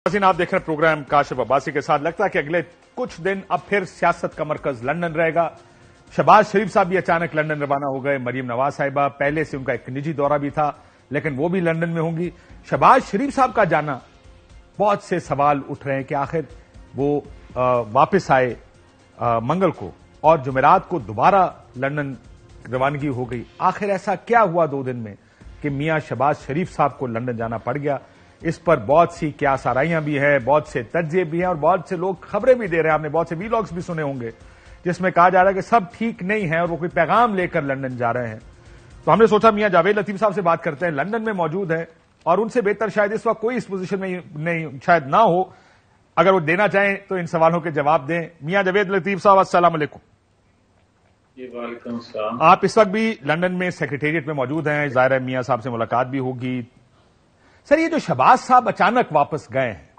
आप देख रहे हैं प्रोग्राम काशिफ अब्बासी के साथ। लगता है कि अगले कुछ दिन अब फिर सियासत का मरकज लंदन रहेगा। शहबाज शरीफ साहब भी अचानक लंदन रवाना हो गए। मरीम नवाज साहिबा, पहले से उनका एक निजी दौरा भी था, लेकिन वो भी लंदन में होंगी। शहबाज शरीफ साहब का जाना, बहुत से सवाल उठ रहे हैं कि आखिर वो वापस आए मंगल को और जुमेरात को दोबारा लंदन रवानगी हो गई। आखिर ऐसा क्या हुआ 2 दिन में कि मियां शहबाज शरीफ साहब को लंदन जाना पड़ गया? इस पर बहुत सी क्यासाराइयां भी हैं, बहुत से तज्जिए भी हैं और बहुत से लोग खबरें भी दे रहे हैं। आपने बहुत से वीलॉग्स भी सुने होंगे जिसमें कहा जा रहा है कि सब ठीक नहीं है और वो कोई पैगाम लेकर लंदन जा रहे हैं। तो हमने सोचा मियां जावेद लतीफ साहब से बात करते हैं, लंदन में मौजूद है और उनसे बेहतर शायद इस वक्त कोई इस पोजीशन में नहीं शायद ना हो। अगर वो देना चाहें तो इन सवालों के जवाब दें। मियां जावेद लतीफ साहब, अस्सलाम वालेकुम। वालेकुम सलाम। आप इस वक्त भी लंदन में सेक्रेटेरिएट में मौजूद हैं, जाहिर है मियां साहब से मुलाकात भी होगी। सर, ये जो शहबाज साहब अचानक वापस गए हैं,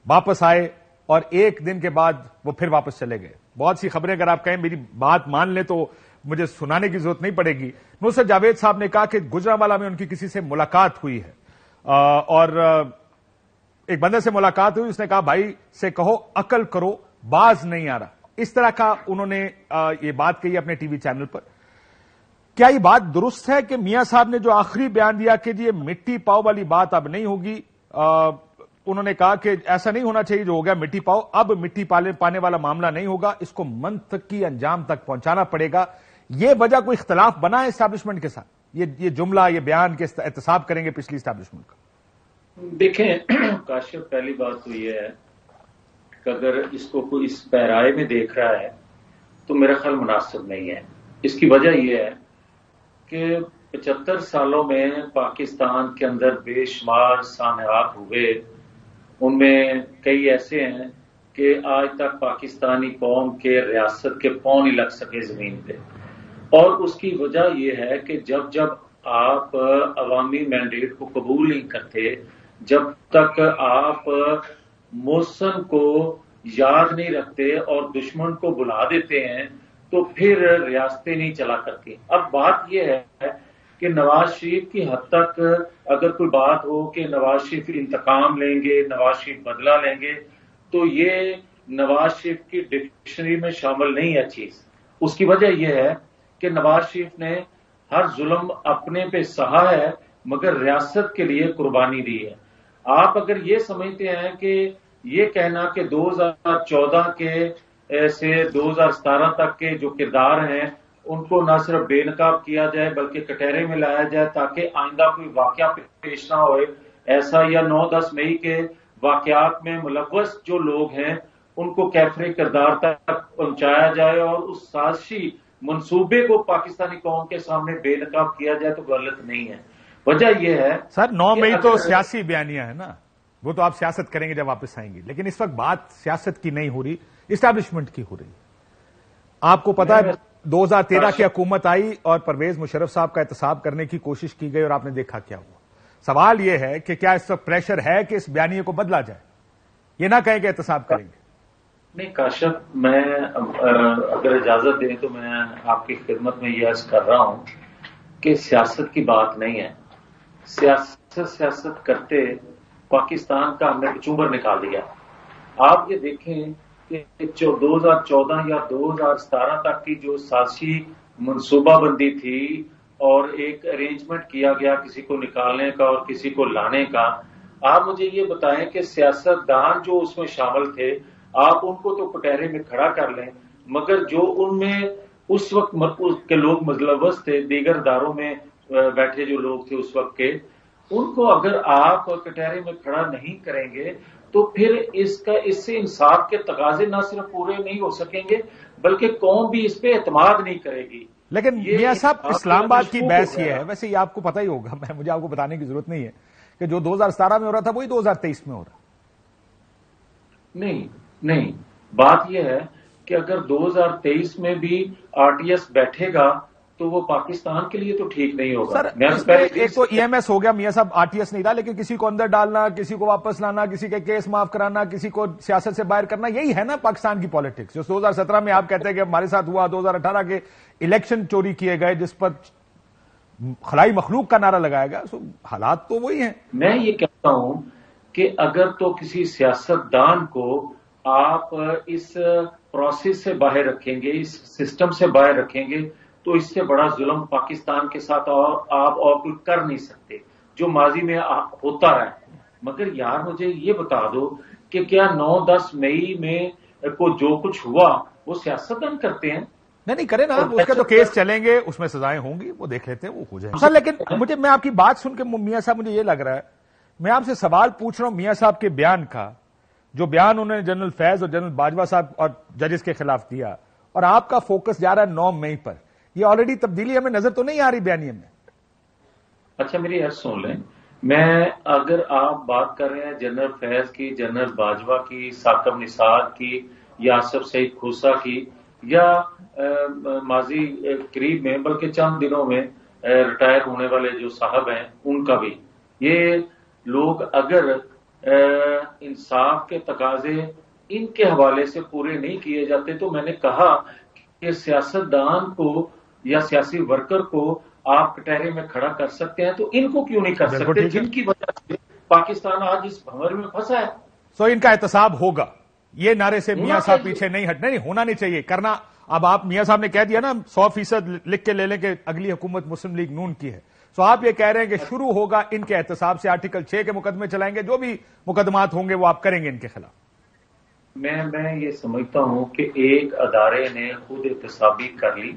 वापस आए और एक दिन के बाद वो फिर वापस चले गए, बहुत सी खबरें, अगर आप कहें मेरी बात मान लें तो मुझे सुनाने की जरूरत नहीं पड़ेगी। नुसरत जावेद साहब ने कहा कि गुजरांवाला में उनकी किसी से मुलाकात हुई है और एक बंदे से मुलाकात हुई, उसने कहा भाई से कहो अकल करो, बाज नहीं आ रहा। इस तरह का उन्होंने ये बात कही अपने टीवी चैनल पर। क्या ये बात दुरुस्त है कि मियां साहब ने जो आखिरी बयान दिया कि ये मिट्टी पाव वाली बात अब नहीं होगी, उन्होंने कहा कि ऐसा नहीं होना चाहिए जो हो गया मिट्टी पाव, अब मिट्टी पाने वाला मामला नहीं होगा, इसको मंतकी अंजाम तक पहुंचाना पड़ेगा। ये वजह कोई इख्तलाफ बना है एस्टैब्लिशमेंट के साथ? ये जुमला, ये बयान के एहतसाब करेंगे पिछली एस्टैब्लिशमेंट का? देखें काशिफ, पहली बात तो ये है कि अगर इसको कोई इस पैराए में देख रहा है तो मेरा ख्याल मुनासिब नहीं है। इसकी वजह यह है कि 75 सालों में पाकिस्तान के अंदर बेशुमार सानहात हुए, उनमें कई ऐसे हैं कि आज तक पाकिस्तानी कौम के रियासत के पांव नहीं लग सके जमीन पे। और उसकी वजह यह है कि जब जब आप अवामी मैंडेट को कबूल नहीं करते, जब तक आप मौसम को याद नहीं रखते और दुश्मन को बुला देते हैं, तो फिर रियासतें नहीं चला करती। अब बात यह है कि नवाज शरीफ की हद तक अगर कोई बात हो कि नवाज शरीफ इंतकाम लेंगे, नवाज शरीफ बदला लेंगे, तो ये नवाज शरीफ की डिक्शनरी में शामिल नहीं है चीज। उसकी वजह यह है कि नवाज शरीफ ने हर जुल्म अपने पे सहा है मगर रियासत के लिए कुर्बानी दी है। आप अगर ये समझते हैं कि ये कहना कि 2014 के से 2017 तक के जो किरदार हैं उनको न सिर्फ बेनकाब किया जाए बल्कि कटहरे में लाया जाए ताकि आइंदा कोई वाकया पेश ना होए ऐसा, या 9-10 मई के वाकयात में मुलव्वस जो लोग हैं उनको कैफरे किरदार तक पहुंचाया जाए और उस साजिशी मंसूबे को पाकिस्तानी कौम के सामने बेनकाब किया जाए, तो गलत नहीं है। वजह यह है सर 9 मई तो सियासी बयानियां है ना, वो तो आप सियासत करेंगे जब वापस आएंगे, लेकिन इस वक्त बात सियासत की नहीं हो रही, इस्टेब्लिशमेंट की हो रही। आपको पता है 2013 की हुकूमत आई और परवेज मुशर्रफ साहब का एहतसाब करने की कोशिश की गई और आपने देखा क्या हुआ। सवाल यह है कि क्या इस वक्त प्रेशर है कि इस बयानिए को बदला जाए? ये ना कहें कि एहतसाब करेंगे। नहीं काशिफ, मैं अगर इजाजत दें तो मैं आपकी खिदमत में यह अर्ज कर रहा हूं कि सियासत की बात नहीं है। सियासत करते पाकिस्तान का हमने कचूबर निकाल दिया। आप ये देखें कि 2014 या 2017 तक की जो साजिशी मनसूबाबंदी थी और एक अरेंजमेंट किया गया किसी को निकालने का और किसी को लाने का, आप मुझे ये बताएं कि सियासतदान जो उसमें शामिल थे, आप उनको तो कटहरे में खड़ा कर लें, मगर जो उनमें उस वक्त के लोग मुलव्वस थे, दीगर इदारों में बैठे जो लोग थे उस वक्त के, उनको अगर आप कटहरे में खड़ा नहीं करेंगे तो फिर इससे इंसाफ के तकाजे न सिर्फ पूरे नहीं हो सकेंगे बल्कि कौम भी इस पे एतमाद नहीं करेगी। लेकिन मियां साहब, इस्लामाबाद की बहस ये है, वैसे ये आपको पता ही होगा, मुझे आपको बताने की जरूरत नहीं है कि जो 2017 में हो रहा था वही 2023 में हो रहा। नहीं, बात यह है कि अगर 2023 में भी आरटीएस बैठेगा तो वो पाकिस्तान के लिए तो ठीक नहीं होगा। सर, एक तो ईएमएस हो गया, मियां साहब आरटीएस नहीं था, लेकिन किसी को अंदर डालना, किसी को वापस लाना, किसी के केस माफ कराना, किसी को सियासत से बाहर करना, यही है ना पाकिस्तान की पॉलिटिक्स। जो 2017 में आप कहते हैं कि हमारे साथ हुआ, 2018 के इलेक्शन चोरी किए गए जिस पर खलाई मखलूक का नारा लगाया गया, हालात तो वही है। मैं ये कहता हूं کہ اگر تو کسی سیاستدان کو آپ اس پروسیس سے باہر رکھیں گے، اس سسٹم سے باہر رکھیں گے، تو اس سے بڑا ظلم پاکستان کے ساتھ آپ اور کوئی کر نہیں سکتے، جو ماضی میں ہوتا رہا ہے۔ مگر یار مجھے یہ بتا دو کہ کیا 9-10 مئی میں کو جو کچھ ہوا وہ سیاستدان کرتے ہیں؟ نہیں کرے نا، اس کے تو کیس چلیں گے، اس میں سزائیں ہوں گی، وہ دیکھ لیتے ہیں، وہ ہو جائیں گے۔ لیکن میں آپ کی بات سن کے میاں صاحب مجھے یہ لگ رہا ہے، میں آپ سے سوال پوچھ رہا ہوں میاں صاحب کے بیان کا، جو بیان انہوں نے جنرل فیض اور جنرل باجوہ صاحب اور ججز کے خلاف دیا، اور آپ کا فوکس جا رہا ہے 9 مئی پر، یہ آلریڈی تبدیلی ہمیں نظر تو نہیں آ رہی بیانیے میں؟ اچھا میری عرض سن لیں، اگر آپ بات کر رہے ہیں جنرل فیض کی، جنرل باجوہ کی، ثاقب نثار کی، یا آصف سعید کھوسہ کی، یا ماضی قریب میں بلکہ چند دنوں میں ریٹائر ہونے والے جو صاحب ہیں ان کا بھی، یہ لوگ اگر انصاف کے تقاضے ان کے حوالے سے پورے نہیں کیے جاتے، تو میں نے کہا کہ سیاستدان کو یا سیاسی ورکر کو آپ کٹہرے میں کھڑا کر سکتے ہیں تو ان کو کیوں نہیں کر سکتے، جن کی وجہ سے پاکستان آج اس بھنور میں پھنسا ہے۔ سو ان کا احتساب ہوگا، یہ نعرے سے میاں صاحب پیچھے نہیں ہٹنا، نہیں ہونا نہیں چاہیے کرنا۔ اب آپ میاں صاحب نے کہہ دیا نا 100% لکھ کے لے لیں کہ اگلی حکومت مسلم لیگ نون کی ہے، سو آپ یہ کہہ رہے ہیں کہ شروع ہوگا ان کے احتساب سے، آرٹیکل 6 کے مقدمے چلائیں گے، جو بھی مقدمات ہوں گے وہ آپ کریں گے ان کے خلاف۔ میں یہ سمجھتا ہوں کہ ایک ادارے نے خود احتسابی کر لی،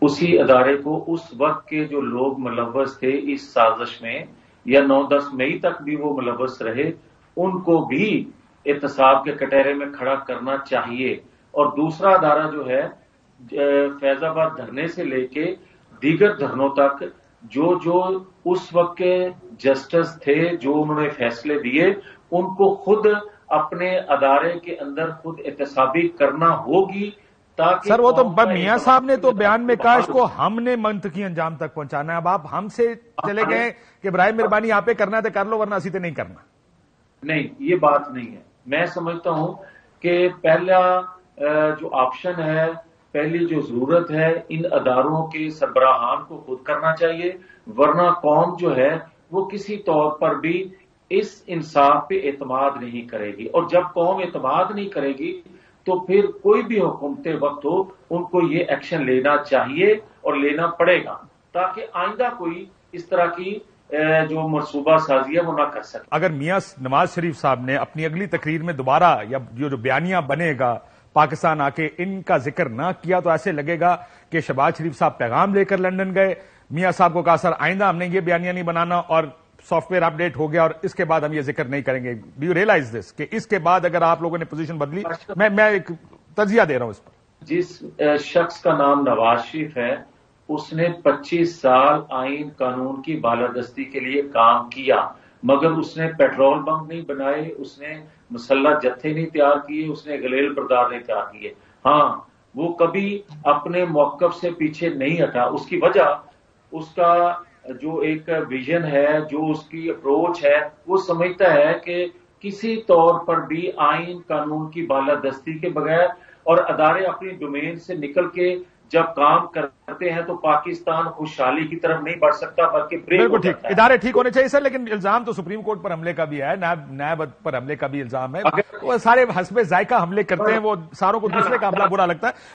اسی ادارے کو اس وقت کے جو لوگ ملوث تھے اس سازش میں، یا 9-10 مئی تک بھی وہ ملوث رہے، ان کو بھی احتساب کے کٹہرے میں کھڑا کرنا چاہیے۔ اور دوسرا ادارہ جو ہے فیض آباد دھرنے سے لے کے دیگر دھرنوں تک، جو اس وقت کے جسٹس تھے، جو انہوں نے فیصلے دیے، ان کو خود اپنے ادارے کے اندر خود احتسابی کرنا ہوگی، تاکہ سر وہ تو میاں صاحب نے تو بیان میں کہا اس کو ہم نے منطقی انجام تک پہنچانا ہے۔ اب آپ ہم سے چلے گئے کہ برائے مہربانی آپ کرنا ہے تو کر لو، ورنہ اسی تے نہیں کرنا۔ نہیں، یہ بات نہیں ہے۔ میں سمجھتا ہوں کہ پہلا جو آپشن ہے، پہلی جو ضرورت ہے، ان اداروں کے سربراہان کو خود کرنا چاہیے، ورنہ قوم جو ہے وہ کسی طور پر بھی اس انصاف پہ اعتماد نہیں کرے گی، اور جب قوم اعتماد نہیں کرے گی تو پھر کوئی بھی حکومت وقت ہو ان کو یہ ایکشن لینا چاہیے اور لینا پڑے گا، تاکہ آئندہ کوئی اس طرح کی جو منصوبہ سازی ہے وہ نہ کر سکے۔ اگر میاں نواز شریف صاحب نے اپنی اگلی تقریر میں دوبارہ یا جو بیانیہ بنے گا پاکستان آ کے ان کا ذکر نہ کیا، تو ایسے لگے گا کہ شہباز شریف صاحب پیغام لے کر لندن گئے، میاں صاحب کو کہا سر آئندہ ہم نے یہ بیانیہ نہیں بنانا، اور سافٹ ویئر اپڈیٹ ہو گیا اور اس کے بعد ہم یہ ذکر نہیں کریں گے۔ ڈو یو ریئلائز دس کہ اس کے بعد اگر آپ لوگوں نے پوزیشن بدلی؟ میں ایک تجزیہ دے رہا ہوں اس پر۔ جس شخص کا نام نواز شریف ہے، اس نے 25 سال آئین قانون کی بالادستی کے لیے کام کیا، مگر اس نے پیٹرول بم نہیں بنائے، اس نے مسلح جتھے نہیں تیار کیے، اس نے گلیل بردار نہیں تیار کیے۔ ہاں، وہ کبھی اپنے موقف سے پیچھے نہیں ہٹا۔ اس کی وجہ اس کا جو ایک ویژن ہے، جو اس کی اپروچ ہے، وہ سمجھتا ہے کہ کسی طور پر بھی آئین قانون کی بالادستی کے بغیر اور ادارے اپنی ڈومین سے نکل کے جب کام کرتے ہیں تو پاکستان خوشحالی کی طرف نہیں بڑھ سکتا، بلکہ بالکل ٹھیک، ادارے ٹھیک ہونے چاہیے سر، لیکن الزام تو سپریم کورٹ پر حملے کا بھی ہے، نیب پر حملے کا بھی الزام ہے، وہ سارے حسب ذائقہ حملے کرتے ہیں، وہ ساروں کو دوسرے کا حملہ برا لگتا ہے۔